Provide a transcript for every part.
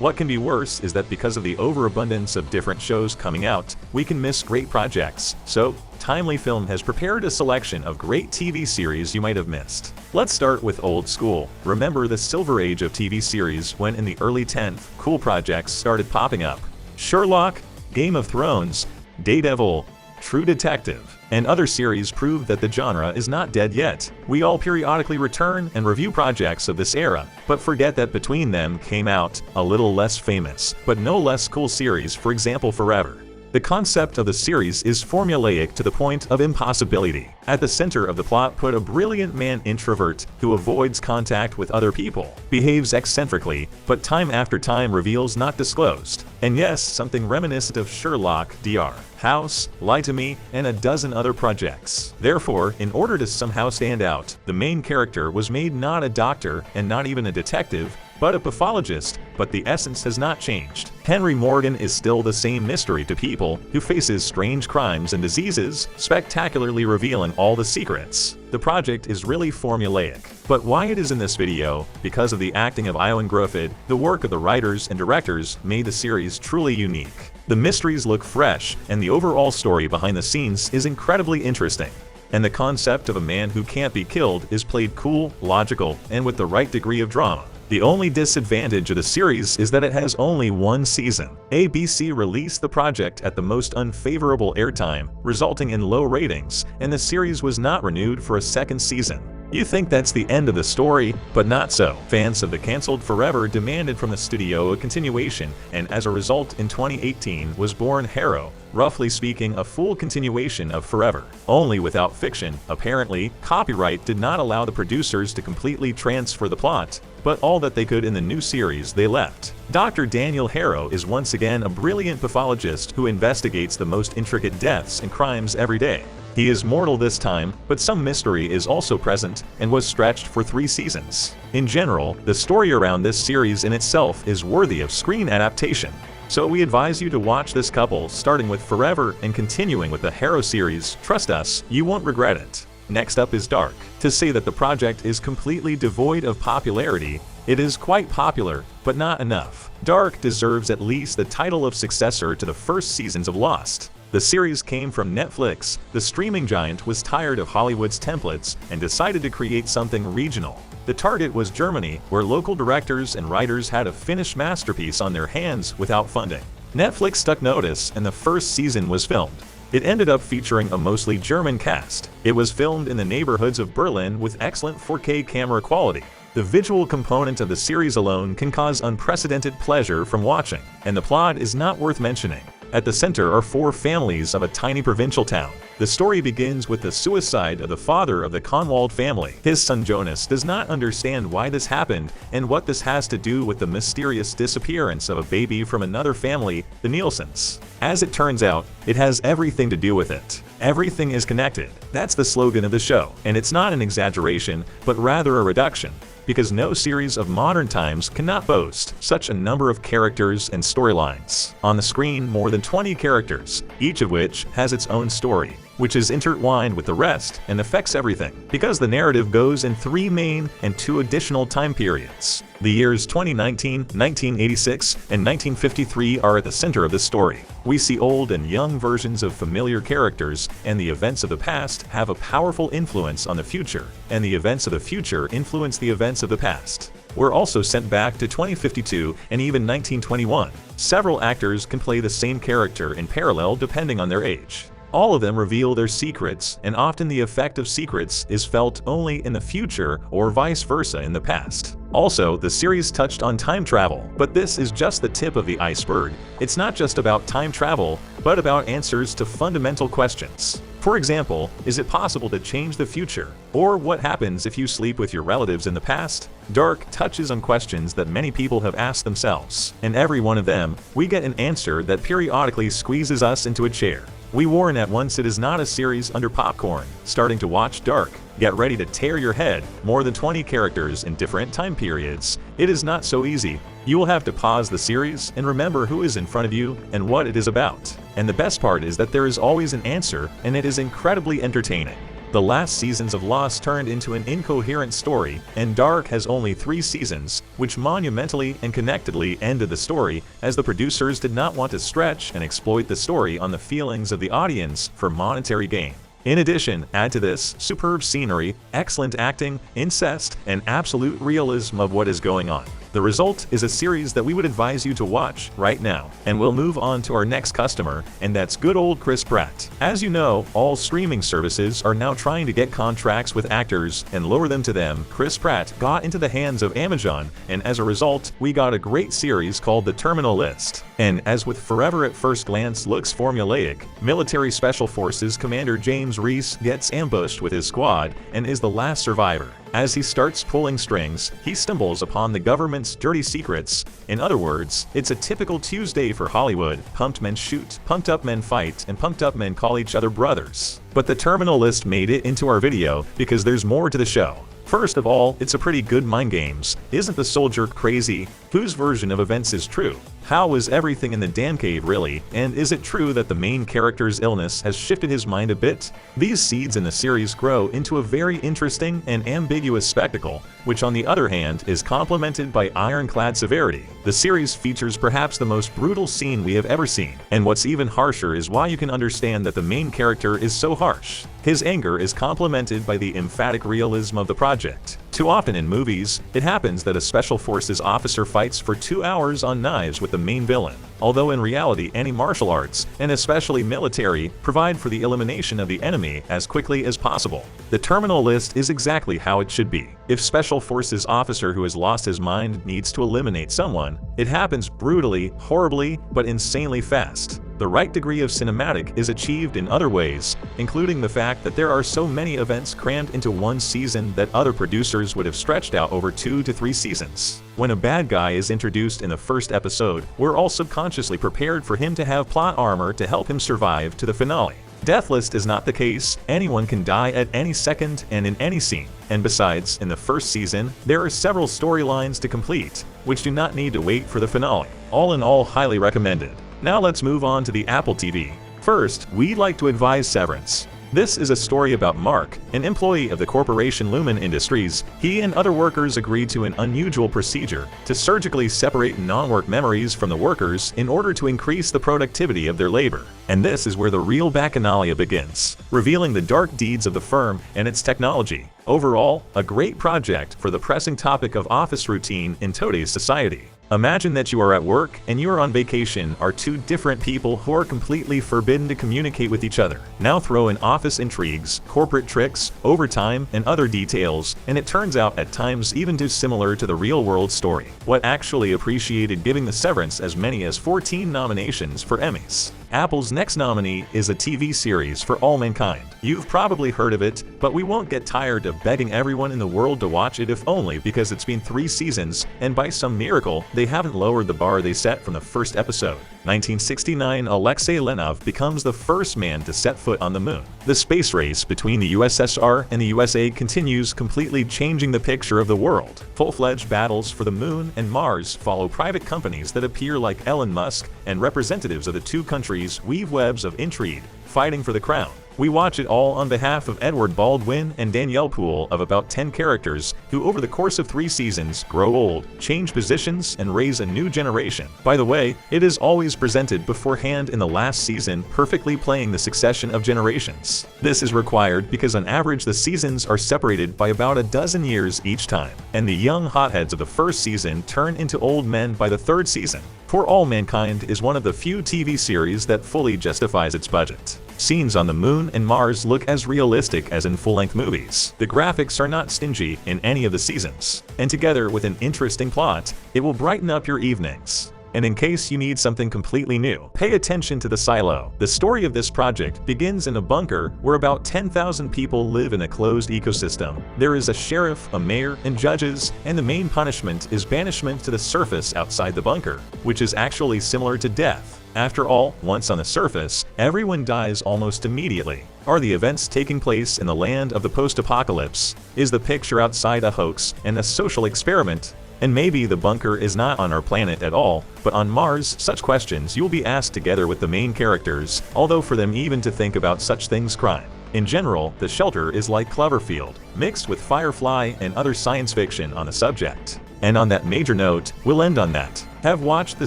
What can be worse is that because of the overabundance of different shows coming out, we can miss great projects. So, Timelyfilm has prepared a selection of great TV series you might have missed. Let's start with old school. Remember the silver age of TV series when in the early 10th, cool projects started popping up. Sherlock, Game of Thrones, Daredevil, True Detective, and other series prove that the genre is not dead yet. We all periodically return and review projects of this era, but forget that between them came out a little less famous, but no less cool series, for example Forever. The concept of the series is formulaic to the point of impossibility. At the center of the plot put a brilliant man introvert who avoids contact with other people, behaves eccentrically, but time after time reveals not disclosed. And yes, something reminiscent of Sherlock, Dr. House, Lie to Me, and a dozen other projects. Therefore, in order to somehow stand out, the main character was made not a doctor and not even a detective, but a pathologist, but the essence has not changed. Henry Morgan is still the same mystery to people who faces strange crimes and diseases, spectacularly revealing all the secrets. The project is really formulaic. But why it is in this video? Because of the acting of Ewan Gruffydd, the work of the writers and directors made the series truly unique. The mysteries look fresh, and the overall story behind the scenes is incredibly interesting. And the concept of a man who can't be killed is played cool, logical, and with the right degree of drama. The only disadvantage of the series is that it has only one season. ABC released the project at the most unfavorable airtime, resulting in low ratings, and the series was not renewed for a second season. You think that's the end of the story, but not so. Fans of the cancelled Forever demanded from the studio a continuation, and as a result in 2018 was born Harrow, roughly speaking a full continuation of Forever, only without fiction. Apparently, copyright did not allow the producers to completely transfer the plot, but all that they could in the new series they left. Dr. Daniel Harrow is once again a brilliant pathologist who investigates the most intricate deaths and crimes every day. He is mortal this time, but some mystery is also present and was stretched for 3 seasons. In general, the story around this series in itself is worthy of screen adaptation. So we advise you to watch this couple, starting with Forever and continuing with the Harrow series. Trust us, you won't regret it. Next up is Dark. To say that the project is completely devoid of popularity, it is quite popular, but not enough. Dark deserves at least the title of successor to the first seasons of Lost. The series came from Netflix. The streaming giant was tired of Hollywood's templates and decided to create something regional. The target was Germany, where local directors and writers had a finished masterpiece on their hands without funding. Netflix stuck notice, and the first season was filmed. It ended up featuring a mostly German cast. It was filmed in the neighborhoods of Berlin with excellent 4K camera quality. The visual component of the series alone can cause unprecedented pleasure from watching, and the plot is not worth mentioning. At the center are 4 families of a tiny provincial town. The story begins with the suicide of the father of the Conwald family. His son Jonas does not understand why this happened and what this has to do with the mysterious disappearance of a baby from another family, the Nielsen's. As it turns out, it has everything to do with it. Everything is connected. That's the slogan of the show, and it's not an exaggeration, but rather a reduction. Because no series of modern times cannot boast such a number of characters and storylines. On the screen, more than 20 characters, each of which has its own story, which is intertwined with the rest and affects everything. Because the narrative goes in 3 main and 2 additional time periods. The years 2019, 1986, and 1953 are at the center of the story. We see old and young versions of familiar characters, and the events of the past have a powerful influence on the future, and the events of the future influence the events of the past. We're also sent back to 2052 and even 1921. Several actors can play the same character in parallel depending on their age. All of them reveal their secrets, and often the effect of secrets is felt only in the future or vice versa in the past. Also, the series touched on time travel, but this is just the tip of the iceberg. It's not just about time travel, but about answers to fundamental questions. For example, is it possible to change the future? Or what happens if you sleep with your relatives in the past? Dark touches on questions that many people have asked themselves. In every one of them, we get an answer that periodically squeezes us into a chair. We warn at once, it is not a series under popcorn. Starting to watch Dark, get ready to tear your head. More than 20 characters in different time periods. It is not so easy. You will have to pause the series and remember who is in front of you and what it is about. And the best part is that there is always an answer, and it is incredibly entertaining. The last seasons of Lost turned into an incoherent story, and Dark has only 3 seasons, which monumentally and connectedly ended the story, as the producers did not want to stretch and exploit the story on the feelings of the audience for monetary gain. In addition, add to this superb scenery, excellent acting, incest, and absolute realism of what is going on. The result is a series that we would advise you to watch right now. And we'll move on to our next customer, and that's good old Chris Pratt. As you know, all streaming services are now trying to get contracts with actors and lure them to them. Chris Pratt got into the hands of Amazon, and as a result, we got a great series called The Terminal List. And as with Forever at First Glance looks formulaic, Military Special Forces Commander James Reese gets ambushed with his squad and is the last survivor. As he starts pulling strings, he stumbles upon the government's dirty secrets. In other words, it's a typical Tuesday for Hollywood. Pumped men shoot, pumped up men fight, and pumped up men call each other brothers. But The Terminal List made it into our video because there's more to the show. First of all, it's a pretty good mind games. Isn't the soldier crazy? Whose version of events is true? How was everything in the damn cave really? And is it true that the main character's illness has shifted his mind a bit? These seeds in the series grow into a very interesting and ambiguous spectacle, which on the other hand is complemented by ironclad severity. The series features perhaps the most brutal scene we have ever seen. And what's even harsher is why you can understand that the main character is so harsh. His anger is complemented by the emphatic realism of the project. Too often in movies, it happens that a special forces officer fights for 2 hours on knives with the main villain. Although in reality any martial arts, and especially military, provide for the elimination of the enemy as quickly as possible. The Terminal List is exactly how it should be. If special forces officer who has lost his mind needs to eliminate someone, it happens brutally, horribly, but insanely fast. The right degree of cinematic is achieved in other ways, including the fact that there are so many events crammed into one season that other producers would have stretched out over 2 to 3 seasons. When a bad guy is introduced in the first episode, we're all subconsciously prepared for him to have plot armor to help him survive to the finale. Death List is not the case. Anyone can die at any second and in any scene. And besides, in the first season, there are several storylines to complete, which do not need to wait for the finale. All in all, highly recommended. Now let's move on to the Apple TV. First, we'd like to advise Severance. This is a story about Mark, an employee of the corporation Lumen Industries. He and other workers agreed to an unusual procedure to surgically separate non-work memories from the workers in order to increase the productivity of their labor. And this is where the real bacchanalia begins, revealing the dark deeds of the firm and its technology. Overall, a great project for the pressing topic of office routine in today's society. Imagine that you are at work and you are on vacation are 2 different people who are completely forbidden to communicate with each other. Now throw in office intrigues, corporate tricks, overtime, and other details, and it turns out at times even too similar to the real-world story. What actually appreciated giving the Severance as many as 14 nominations for Emmys. Apple's next nominee is a TV series for all mankind. You've probably heard of it, but we won't get tired of begging everyone in the world to watch it if only because it's been 3 seasons, and by some miracle, they haven't lowered the bar they set from the first episode. 1969, Alexei Leonov becomes the first man to set foot on the moon. The space race between the USSR and the USA continues, completely changing the picture of the world. Full-fledged battles for the moon and Mars follow private companies that appear like Elon Musk, and representatives of the 2 countries weave webs of intrigue, fighting for the crown. We watch it all on behalf of Edward Baldwin and Danielle Poole of about 10 characters who over the course of 3 seasons grow old, change positions, and raise a new generation. By the way, it is always presented beforehand in the last season, perfectly playing the succession of generations. This is required because on average the seasons are separated by about a dozen years each time, and the young hotheads of the first season turn into old men by the 3rd season. For All Mankind is one of the few TV series that fully justifies its budget. Scenes on the moon and Mars look as realistic as in full-length movies. The graphics are not stingy in any of the seasons, and together with an interesting plot, it will brighten up your evenings. And in case you need something completely new, pay attention to The Silo. The story of this project begins in a bunker where about 10,000 people live in a closed ecosystem. There is a sheriff, a mayor, and judges, and the main punishment is banishment to the surface outside the bunker, which is actually similar to death. After all, once on the surface, everyone dies almost immediately. Are the events taking place in the land of the post-apocalypse? Is the picture outside a hoax and a social experiment? And maybe the bunker is not on our planet at all, but on Mars. Such questions you'll be asked together with the main characters, although for them even to think about such things crime. In general, The Shelter is like Cloverfield, mixed with Firefly and other science fiction on the subject. And on that major note, we'll end on that. Have watched the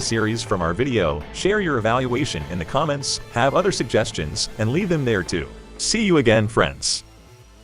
series from our video, share your evaluation in the comments, have other suggestions, and leave them there too. See you again, friends.